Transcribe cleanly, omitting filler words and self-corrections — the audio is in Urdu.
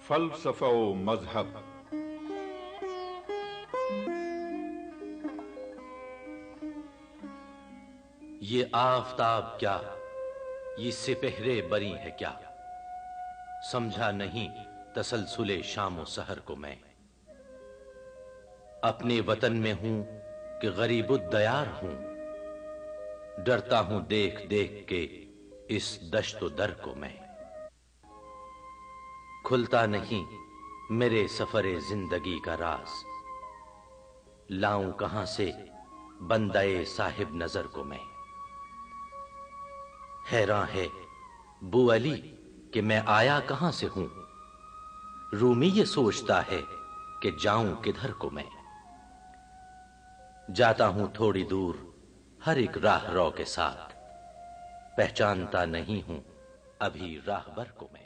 فلسفہ و مذہب۔ یہ آفتاب کیا، یہ سپہرے بری ہے کیا، سمجھا نہیں تسلسل شام و سحر کو میں۔ اپنے وطن میں ہوں کہ غریب الدیار ہوں، ڈرتا ہوں دیکھ دیکھ کے اس دشت و در کو میں۔ کھلتا نہیں میرے سفر زندگی کا راز، لاؤں کہاں سے بندہ صاحب نظر کو میں۔ حیراں ہے بو علی کہ میں آیا کہاں سے ہوں، رومی یہ سوچتا ہے کہ جاؤں کدھر کو میں۔ جاتا ہوں تھوڑی دور ہر ایک راہ رو کے ساتھ، پہچانتا نہیں ہوں ابھی راہبر کو میں۔